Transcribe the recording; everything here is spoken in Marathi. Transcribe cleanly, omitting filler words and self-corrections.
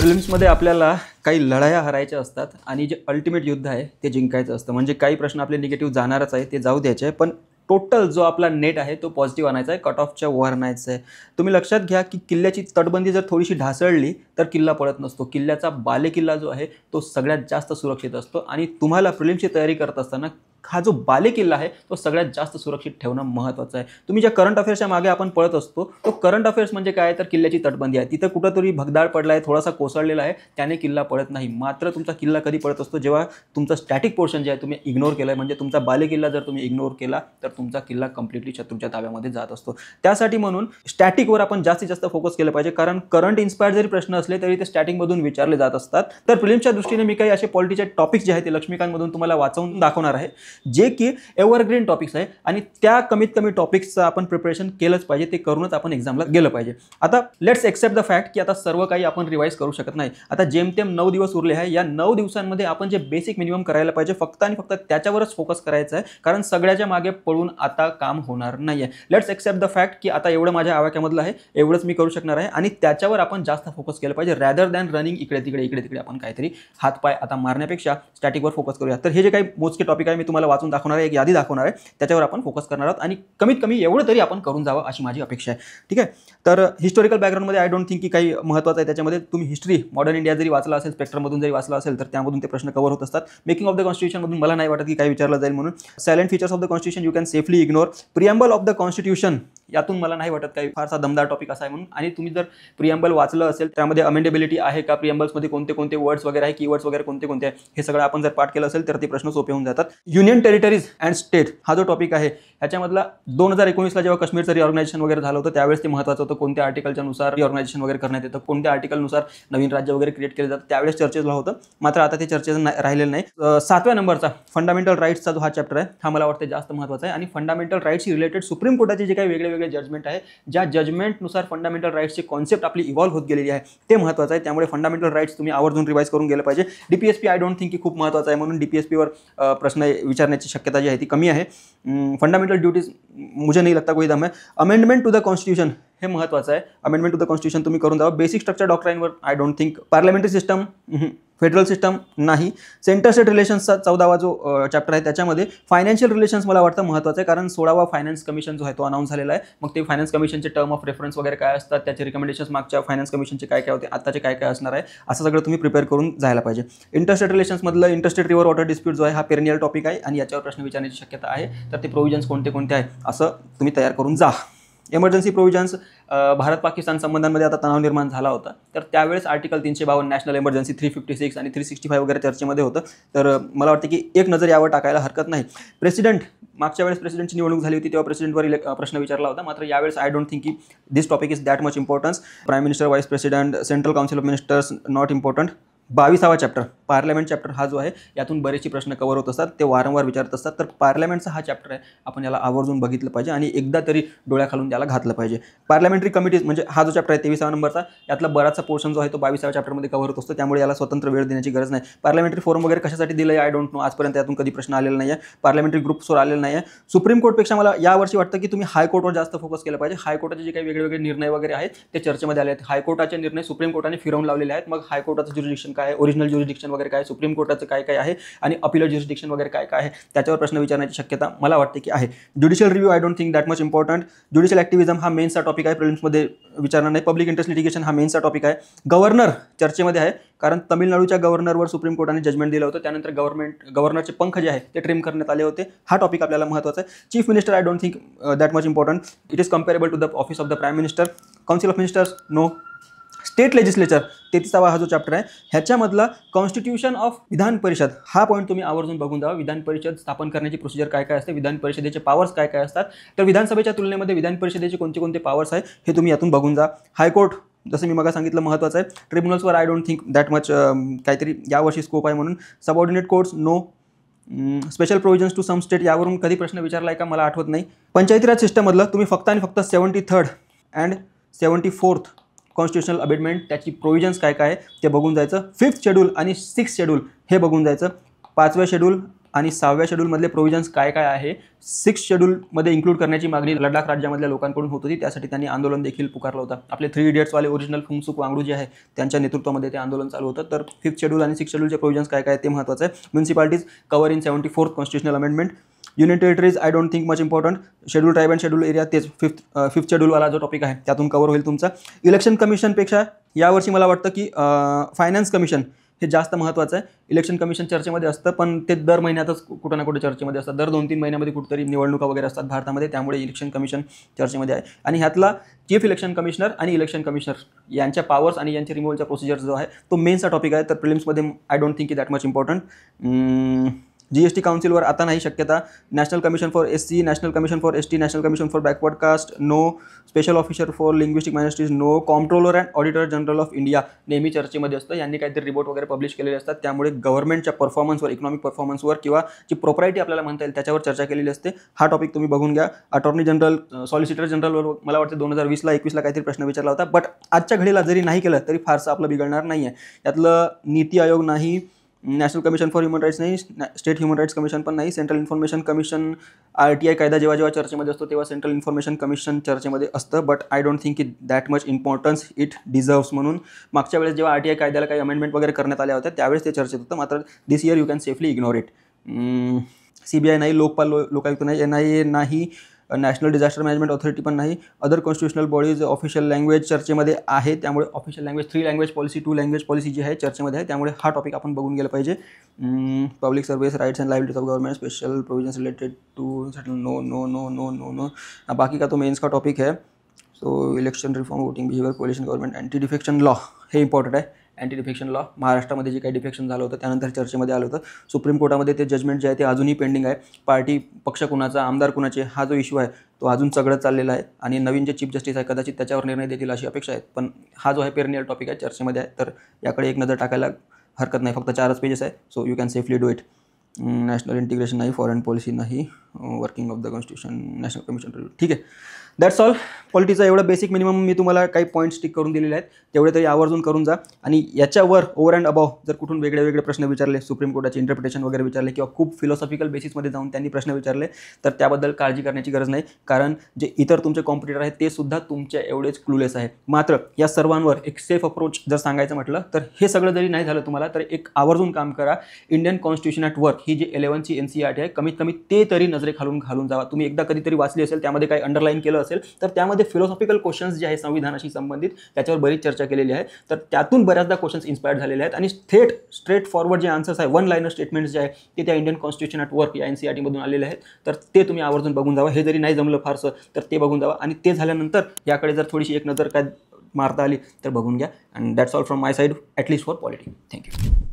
प्रिलिम्समध्ये आपल्याला काही लढाया हरायच्या असतात आणि जे अल्टिमेट युद्ध आहे ते जिंकायचं असतं. म्हणजे काही प्रश्न आपले निगेटिव्ह जाणारच आहे, ते जाऊ द्यायचे आहे, पण टोटल जो आपला नेट आहे तो पॉझिटिव्ह आणायचा आहे, कट ऑफच्या वर आणायचं आहे. तुम्ही लक्षात घ्या की किल्ल्याची तटबंदी जर थोडीशी ढासळली तर किल्ला पडत नसतो. किल्ल्याचा बालेकिल्ला जो आहे तो सगळ्यात जास्त सुरक्षित असतो आणि तुम्हाला प्रिलिम्सची तयारी करत असताना हा जो बालेकिल्ला आहे तो सगळ्यात जास्त सुरक्षित ठेवणं महत्त्वाचं आहे. तुम्ही ज्या करंट अफेअर्सच्या मागे आपण पळत असतो तो करंट अफेअर्स म्हणजे काय, तर किल्ल्याची तटबंदी आहे. तिथं कुठंतरी भगदाड पडला आहे, थोडासा कोसळलेला आहे, त्याने किल्ला पडत नाही. मात्र तुमचा किल्ला कधी पडत असतो, जेव्हा तुमचं स्टॅटिक पोर्शन जे आहे तुम्ही इग्नोर केलं आहे. म्हणजे तुमचा बालेकिल्ला जर तुम्ही इग्नोर केला तर तुमचा किल्ला कम्प्लिटली शत्रूच्या ताब्यामध्ये जात असतो. त्यासाठी म्हणून स्टॅटिकवर आपण जास्तीत जास्त फोकस केलं पाहिजे, कारण करंट इन्स्पायर्ड जरी प्रश्न असले तरी ते स्टॅटिकमधून विचारले जात असतात. तर प्रिलिम्सच्या दृष्टीने मी काही असे पॉलिटीचे टॉपिक्स जे आहेत ते लक्ष्मीकांतमधून तुम्हाला वाचवून दाखवणार आहे, जे की एव्हरग्रीन टॉपिक्स आहे आणि त्या कमीत कमी टॉपिक्सचं आपण प्रिपरेशन केलंच पाहिजे. ते करूनच आपण एक्झामला गेलं पाहिजे. आता लेट्स एक्सेप्ट द फॅक्ट की आता सर्व काही आपण रिवाइज करू शकत नाही. आता जेमतेम 9 दिवस उरले आहे. या 9 दिवसांमध्ये आपण जे बेसिक मिनिमम करायला पाहिजे फक्त आणि फक्त त्याच्यावरच फोकस करायचं आहे, कारण सगळ्याच्या मागे पळून आता काम होणार नाही आहे. लेट्स एक्सेप्ट द फॅक्ट की आता एवढं माझ्या आवाक्यामधलं आहे, एवढंच मी करू शकणार आहे आणि त्याच्यावर आपण जास्त फोकस केलं पाहिजे, रॅदर दॅन रनिंग इकडे तिकडे आपण काहीतरी हातपाय आता मारण्यापेक्षा स्टॅटिकवर फोकस करूया. तर हे जे काही मोजके टॉपिक आहे मी तुम्हाला वाचून दाखवणार आहे, एक यादी दाखवणार आहे, त्याच्यावर आपण फोकस करणार आहोत आणि कमीत कमी एवढं तरी आपण करून जावं अशी माझी अपेक्षा आहे. ठीक आहे. तर हिस्टॉरिकल बॅकग्राऊंडमध्ये आय डोंट थिंक की काही महत्त्वाचं आहे. त्याच्यामध्ये तुम्ही हिस्ट्री मॉडर्न इंडिया जरी वाचला असेल, स्पेक्ट्रममधून जरी वाचला असेल तर त्यामधून ते प्रश्न कव्हर होत असतात. मेकिंग ऑफ द कॉन्स्टिट्यूशनमधून मला नाही वाटत की काही विचारलं जाईल म्हणून. Silent features of the constitution you can safely ignore. Preamble of the constitution यातून मला नाही वाटत काही फारसा दमदार टॉपिक असा आहे म्हणून. आणि तुम्ही जर प्रिएम्बल वाचलं असेल त्यामध्ये अमेंडेबिलिटी आहे का, प्रिएम्बल्समध्ये कोणते कोणते वर्ड्स वगैरे आहे, कीवर्ड्स वगैरे कोणते कोणते आहे, हे सगळं आपण जर पाठ केलं असेल तर ते प्रश्न सोपे होऊन जातात. युनियन टेरिटरीज अँड स्टेट हा जो टॉपिक आहे ह्याच्यामधला 2019ला जेव्हा काश्मीरचं रिऑर्गनायझेशन वगैरे झालं होतं त्यावेळेस ते महत्त्वाचं होतं. कोणत्या आर्टिकलच्या नुसार रिऑर्गनायझेशन वगैरे करण्यात येतं, कोणत्या आर्टिकलनुसार नवीन राज्य वगैरे क्रिएट केले जातं, त्यावेळेस चर्चेला होतं. मात्र आता ते चर्चेचं राहिलेलं नाही. 7व्या नंबरचा फंडामेंटल राईट्सचा जो हा चॅप्टर आहे हा मला वाटतं जास्त महत्त्वाचा आहे. आणि फंडामेंटल राईट्सशी रिलेटेड सुप्रीम कोर्टाचे जे काही वेगळे जजमेंट आहे, ज्या जजमेंटनुसार फंडामेंटल राईट्सची कॉन्सेप्ट आपली इव्हॉल्व्ह होत गेलेली आहे ते महत्त्वाचं आहे. त्यामुळे फंडामेंटल राईट्स तुम्ही आवर्जून रिवाइज करून गेलं पाहिजे. डीपीएसपी आय डोंट थिंक की खूप महत्त्वाचं आहे म्हणून डीपीएसपीवर प्रश्न विचारण्याची शक्यता जी आहे ती कमी आहे. फंडामेंटल ड्यूटीज मुझे नहीं लगता कोई दम है. अमेंडमेंट टू द कॉन्स्टिट्यूशन हे महत्त्वाचं आहे. अमेंडमेंट टू द कॉन्स्टिट्यूशन तुम्ही करून जावं. बेसिक स्ट्रक्चर डॉक्ट्राईनवर I don't think. Parliamentary system, federal system नाही. सेंटर स्टेट रिलेशन्सचा 14वा जो चॅप्टर आहे त्याच्यामध्ये फायनान्शियल रिलेशन्स मला वाटतं महत्त्वाचं आहे, कारण 16वा फायनान्स कमिशन जो आहे तो अनाऊन्स झालेला आहे. मग ते फायनान्स कमिशनचे टर्म ऑफ रेफरन्स वगैरे काय असतात, त्याचे रिकमेंडेशन्स मागच्या फायनान्स कमिशनचे काय काय होते, आताचे काय काय असणार आहे, असं सगळं तुम्ही प्रिपेअर करून जायला पाहिजे. इंटरस्टेट रिलेशन्समधलं इंटरस्टेट रिव्हर वॉटर डिस्प्यूट जो आहे हा पेरिनियल टॉपिक आहे आणि याच्यावर प्रश्न विचारण्याची शक्यता आहे. तर ते प्रोव्हिजन्स कोणते कोणते आहे असं तुम्ही तयार करून जा. इमर्जन्सी प्रोव्हिजन्स, भारत पाकिस्तान संबंधांमध्ये आता तणाव निर्माण झाला होता तर त्यावेळेस आर्टिकल 352, नॅशनल इमर्जन्सी 356 आणि 365 वगैरे चर्चेमध्ये होतं. तर मला वाटतं की एक नजर यावर टाकायला हरकत नाही. प्रेसिडेंट, मागच्या वेळेस प्रेसिडेंटची निवडणूक झाली होती तेव्हा प्रेसिडेंटवर प्रश्न विचारला होता. मात्र यावेळेस आय डोंट थिंक की this topic is that much importance. Prime minister, vice president, central council of ministers not important. 22वा चॅप्टर पार्लमेंट चॅप्टर हा जो आहे यातून बरेचसे प्रश्न कव्हर होत असतात, ते वारंवार विचारत असतात. तर पार्लमेंटचा हा चॅप्टर आहे, आपण याला आवर्जून बघितलं पाहिजे आणि एकदा तरी डोळ्याखालून त्याला घातलं पाहिजे. पार्लमेंटरी कमिटीज म्हणजे हा जो चॅप्टर आहे 23व्या नंबरचा, यातला बराचसा पोर्शन जो आहे तो 22व्या चॅप्टरमध्ये कव्हर होत असतो. त्यामुळे याला स्वतंत्र वेळ देण्याची गरज नाही. पार्लमेंटरी फोरम वगैरे कशासाठी दिलं आहे आय डोंट नो. आजपर्यंत यातून कधी प्रश्न आलेला नाही आहे. पार्लमेंटरी ग्रुप्सवर आलेला नाही आहे. सुप्रीम कोर्टपेक्षा मला यावर्षी वाटतं की तुम्ही हायकोर्टवर जास्त फोकस केलं पाहिजे. हायकोर्टाचे जे काही वेगवेगळे निर्णय वगैरे आहेत ते चर्चेमध्ये आले आहेत. हायकोर्टाचे निर्णय सुप्रीम कोर्टाने फिरवून लावलेले आहेत. मग हायकोर्टाचं ज्युरिडिक्शन काय आहे, ओरिजिनल ज्युरिडिक्शन वगैरे काय, सुप्रीम कोर्टाचं काय काय आहे आणि अपील ज्युरिडिक्शन वगैरे काय काय आहे, त्याच्यावर प्रश्न विचारण्याची शक्यता मला वाटते की आहे. Judicial review I don't think that much important. Judicial activism हा मेन्सचा टॉपिक आहे, प्रिलिम्समध्ये विचारणार नाही. पब्लिक इंटरेस्ट लिटिगेशन हा मेन्सचा टॉपिक आहे. गव्हर्नर चर्चेमध्ये आहे, कारण तमिळनाडूच्या गव्हर्नरवर सुप्रीम कोर्टाने जजमेंट दिलं होतं. त्यानंतर गव्हर्नरचे पंख जे आहे ते ट्रिम करण्यात आले होते. हा टॉपिक आपल्याला महत्त्वाचा आहे. Chief minister I don't think that much important. It is comparable to the office of the prime minister. Council of ministers no. State legislature 33वा हा जो चॅप्टर आहे ह्याच्यामधला कॉन्स्टिट्यूशन ऑफ विधान परिषद हा पॉईंट तुम्ही आवर्जून बघून जावा. विधान परिषद स्थापन करण्याची प्रोसिजर काय काय असते, विधान परिषदेचे पॉवर्स काय काय असतात, तर विधानसभेच्या तुलनेमध्ये विधान परिषदेचे कोणते कोणते पॉवर्स आहे हे तुम्ही यातून बघून जा. हायकोर्ट जसं मी मग सांगितलं महत्त्वाचं आहे. ट्रिब्युनल्सवर I don't think that much काहीतरी यावर्षी स्कोप आहे म्हणून. Subordinate courts no. Special provisions to some state यावरून कधी प्रश्न विचारला आहे का मला आठवत नाही. पंचायती राज सिस्टममधलं तुम्ही फक्त आणि फक्त 73rd and 74th constitutional amendment त्याची प्रोव्हिजन्स काय काय आहे ते बघून जायचं. 5th शेड्यूल आणि 6th शेड्यूल हे बघून जायचं. 5वें शेड्यूल आणि 6व्या शेड्यूलमधले प्रोव्हिजन्स काय काय आहे 6 शेड्यूलमध्ये इन्क्लूड करण्याची मागणी लडाख राज्यामधल्या लोकांकडून होत होती. त्यासाठी त्यांनी आंदोलन देखील पुकारलं होतं. आपले 3 इडियट्सवाले ओरिजिनल फुंगसुक वांगडू जे आहे त्यांच्या नेतृत्वामध्ये ते आंदोलन चालू होतं. तर 5th शेड्यूल आणि 6th शेड्यूलचे प्रोव्हिजन्स काय काय ते महत्त्वाचं आहे. Municipalities cover in 74th constitutional amendment. Union territories I don't think much important. Schedule tribe and schedule area तेच 5th शेड्यूलवाला जो टॉपिक आहे त्यातून कवर होईल तुमचा. इलेक्शन कमिशनपेक्षा यावर्षी मला वाटतं की फायनान्स कमिशन हे जास्त महत्त्वाचं आहे. इलेक्शन कमिशन चर्चेमध्ये असतं पण ते दर महिन्यातच कुठं ना कुठे चर्चेमध्ये असतात. दर 2-3 महिन्यामध्ये कुठेतरी निवडणुका वगैरे असतात भारतामध्ये, त्यामुळे इलेक्शन कमिशन चर्चेमध्ये आहे. आणि ह्यातला चीफ इलेक्शन कमिशनर आणि इलेक्शन कमिशनर यांच्या पॉवर्स आणि यांच्या रिमूव्हलचा प्रोसिजर जो आहे तो मेनचा टॉपिक आहे. तर प्रिलिम्समध्ये आय डोंट थिंक की दॅट मच इम्पॉर्टंट. GST काउन्सिलवर आता नाही शक्यता. National commission for SC, national commission for ST, national commission for backward caste no. Special officer for linguistic minorities no. Comptroller and auditor general of India नेहमी चर्चेमध्ये असतं. यांनी काहीतरी रिपोर्ट वगैरे पब्लिश केलेले असतात, त्यामुळे गव्हर्नमेंटच्या परफॉर्मन्सवर, इकॉनॉमिक परफॉर्मन्सवर किंवा जी प्रॉपर्टी आपल्याला म्हणता येईल त्याच्यावर चर्चा केलेली असते. हा टॉपिक तुम्ही बघून घ्या. अटॉर्नी जनरल, सॉलिसिटर जनरलवर मला वाटतं 2020-21 काहीतरी प्रश्न विचारला होता. बट आजच्या घडीला जरी नाही केलं तरी फारसं आपलं बिघडणार नाही आहे. यातलं नीती आयोग नाही, national commission for human rights नाही, स्टेट ह्युमन राईट्स कमिशन पण नाही, सेंट्रल इन्फॉर्मेशन कमिशन RTI कायदा जेव्हा चर्चेमध्ये असतो तेव्हा सेंट्रल इन्फॉर्मेशन कमिशन चर्चेमध्ये असतं. बट आय डोंट थिंक की that much importance it deserves. म्हणून मागच्या वेळेस जेव्हा RTI कायद्याला काही अमेंडमेंट वगैरे करण्यात आल्या होत्या त्यावेळेस ते चर्चेत होतं. मात्र this year you can safely ignore it. CBI नाही, लोकपाल लोकायुक्त नाही, NIA नाही, नॅशनल डिझास्टर मॅनेजमेंट ऑथॉरिटी पण नाही. Other constitutional bodies official language चर्चेमध्ये आहे, त्यामुळे official language 3 language policy 2 language policy जी आहे चर्चेमध्ये आहे, त्यामुळे हा टॉपिक आपण बघून गेला पाहिजे. Public service rights and liabilities of government special provisions related to no no no no no no. बाकी का तो मेन्स का टॉपिक है. So election reform, voting behaviour, coalition government, anti defection law हे इम्पॉर्टंट आहे. अँटी डिफेक्शन लॉ महाराष्ट्रामध्ये जे काही डिफेक्शन झालं होतं त्यानंतर चर्चेमध्ये आलं होतं. सुप्रीम कोर्टामध्ये ते जजमेंट जे आहे ते अजूनही पेंडिंग आहे. पार्टी पक्ष कुणाचा, आमदार कुणाचे, हा जो इश्यू आहे तो अजून सगळं चाललेला आहे. आणि नवीन जे चीफ जस्टिस आहे कदाचित त्याच्यावर निर्णय देतील अशी अपेक्षा आहे. पण हा जो आहे पेरनियल टॉपिक आहे चर्चेमध्ये आहे, तर याकडे एक नजर टाकायला हरकत नाही. फक्त 4च पेजेस आहे, so you can safely do it. National integration नाही, फॉरेन पॉलिसी नाही, working of the constitution, national commission review. ठीक आहे, दॅट्स ऑल. पॉलिटीचा एवढं बेसिक मिनिमम मी तुम्हाला काही पॉईंट्स टिक करून दिलेले आहेत, तेवढे तरी आवर्जून करून जा. आणि याच्यावर ओव्हर अँड अबाव जर कुठून वेगळे प्रश्न विचारले, सुप्रीम कोर्टाचे इंटरप्रिटेशन वगैरे विचारले किंवा खूप फिलॉसॉफिकल बेसिसमध्ये जाऊन त्यांनी प्रश्न विचारले, तर त्याबद्दल काळजी करण्याची गरज नाही. कारण जे इतर तुमचे कॉम्पिटिटर आहेत ते सुद्धा तुमच्या एवढेच क्लूलेस आहेत. मात्र या सर्वांवर एक सेफ अप्रोच जर सांगायचं म्हटलं तर हे सगळं जरी नाही झालं तुम्हाला, तर एक आवर्जून काम करा. इंडियन कॉन्स्टिट्यूशन ॲट वर्क ही जी 11ची NCERT आहे, कमीत कमी ते तरी घालून जावा. तुम्ही एकदा कधीतरी वाचली असेल, त्यामध्ये काही अंडरलाईन केलं असेल, तर त्यामध्ये फिलॉसॉफिकल क्वेश्चन्स जे आहे संविधानाशी संबंधित त्याच्यावर बरीच चर्चा केलेली आहे. तर त्यातून बऱ्याचदा क्वेश्चन्स इन्स्पायर्ड झालेले आहेत. आणि स्ट्रेट फॉरवर्ड जे आन्सर्स आहे, 1 लाइनर स्टेटमेंट्स जे आहे ते त्या इंडियन कॉन्स्टिट्यूशन ॲट वर्क या NCERT मधून आलेले आहेत. तर ते तुम्ही आवर्जून बघून जावा. हे जरी नाही जमलं फारसं तर ते बघून जावा. आणि ते झाल्यानंतर याकडे जर थोडीशी एक नजर काय मारता आली तर बघून घ्या. And that's all from my side, at least for polity. Thank you.